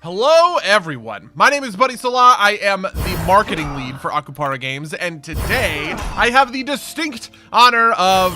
Hello everyone, my name is Buddy Salah. I am the marketing lead for Akupara Games, and today I have the distinct honor of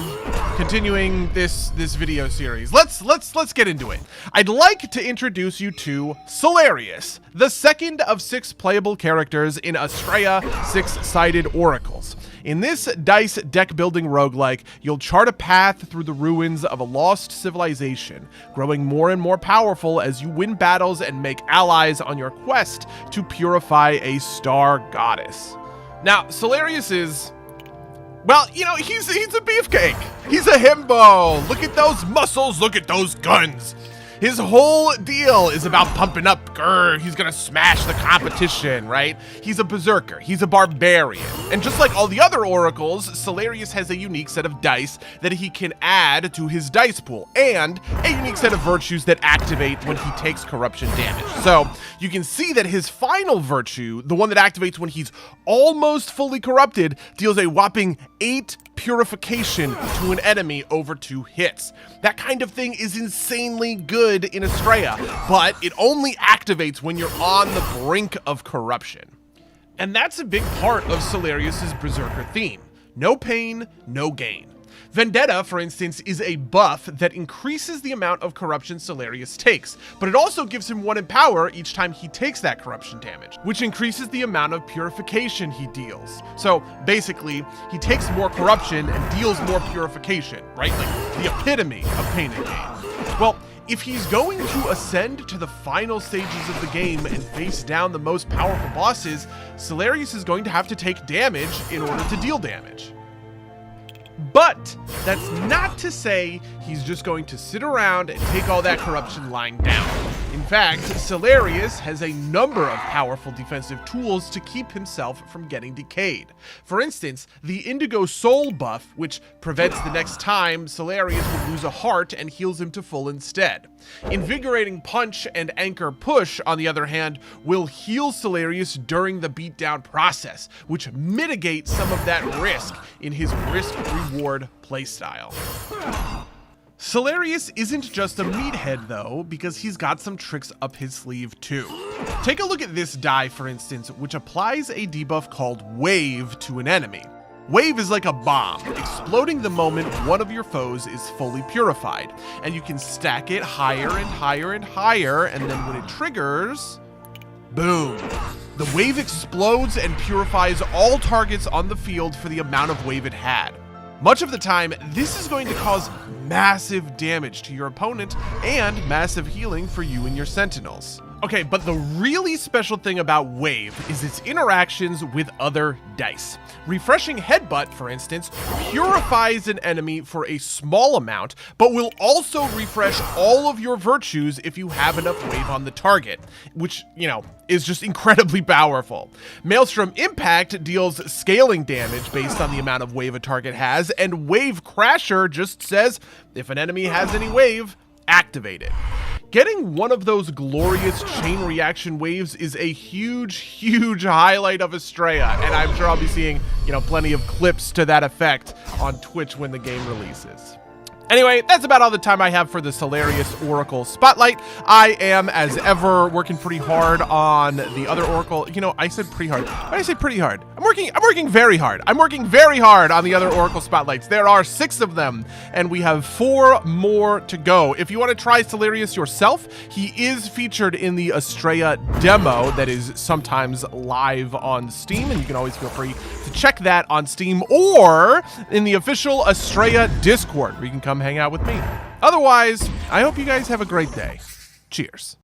continuing this video series. Let's get into it. I'd like to introduce you to Cellarius, the second of 6 playable characters in Astrea 6-sided oracles. In this dice deck building roguelike, you'll chart a path through the ruins of a lost civilization, growing more and more powerful as you win battles and make allies on your quest to purify a star goddess. Now, Cellarius is, well, you know, he's a beefcake. He's a himbo. Look at those muscles, look at those guns. His whole deal is about pumping up. He's gonna smash the competition, right? He's a berserker, he's a barbarian. And just like all the other oracles, Cellarius has a unique set of dice that he can add to his dice pool, and a unique set of virtues that activate when he takes corruption damage. So you can see that his final virtue, the one that activates when he's almost fully corrupted, deals a whopping 8 purification to an enemy over 2 hits. That kind of thing is insanely good in Astrea, but it only activates when you're on the brink of corruption. And that's a big part of Cellarius's berserker theme. No pain, no gain. Vendetta, for instance, is a buff that increases the amount of corruption Cellarius takes, but it also gives him 1 in power each time he takes that corruption damage, which increases the amount of purification he deals. So basically, he takes more corruption and deals more purification, right? Like the epitome of pain and gain. Well, if he's going to ascend to the final stages of the game and face down the most powerful bosses, Cellarius is going to have to take damage in order to deal damage. But that's not to say he's just going to sit around and take all that corruption lying down. In fact, Cellarius has a number of powerful defensive tools to keep himself from getting decayed. For instance, the Indigo Soul buff, which prevents the next time Cellarius will lose a heart and heals him to full instead. Invigorating Punch and Anchor Push, on the other hand, will heal Cellarius during the beatdown process, which mitigates some of that risk in his risk-reward playstyle. Cellarius isn't just a meathead though, because he's got some tricks up his sleeve too. Take a look at this die, for instance, which applies a debuff called Wave to an enemy. Wave is like a bomb, exploding the moment one of your foes is fully purified, and you can stack it higher and higher and higher, and then when it triggers, boom. The wave explodes and purifies all targets on the field for the amount of wave it had. Much of the time, this is going to cause massive damage to your opponent and massive healing for you and your sentinels. Okay, but the really special thing about Wave is its interactions with other dice. Refreshing Headbutt, for instance, purifies an enemy for a small amount, but will also refresh all of your virtues if you have enough Wave on the target, which, you know, is just incredibly powerful. Maelstrom Impact deals scaling damage based on the amount of Wave a target has, and Wave Crasher just says, if an enemy has any Wave, activate it. Getting one of those glorious chain reaction waves is a huge highlight of Astrea, and I'm sure I'll be seeing, you know, plenty of clips to that effect on Twitch when the game releases. Anyway, that's about all the time I have for the Cellarius Oracle Spotlight. I am, as ever, working pretty hard on the other Oracle. You know, I said pretty hard. Why did I say pretty hard? I'm working very hard. I'm working very hard on the other Oracle Spotlights. There are 6 of them, and we have 4 more to go. If you want to try Cellarius yourself, he is featured in the Astrea demo that is sometimes live on Steam, and you can always feel free to check that on Steam or in the official Astrea Discord, where you can come hang out with me. Otherwise, I hope you guys have a great day. Cheers.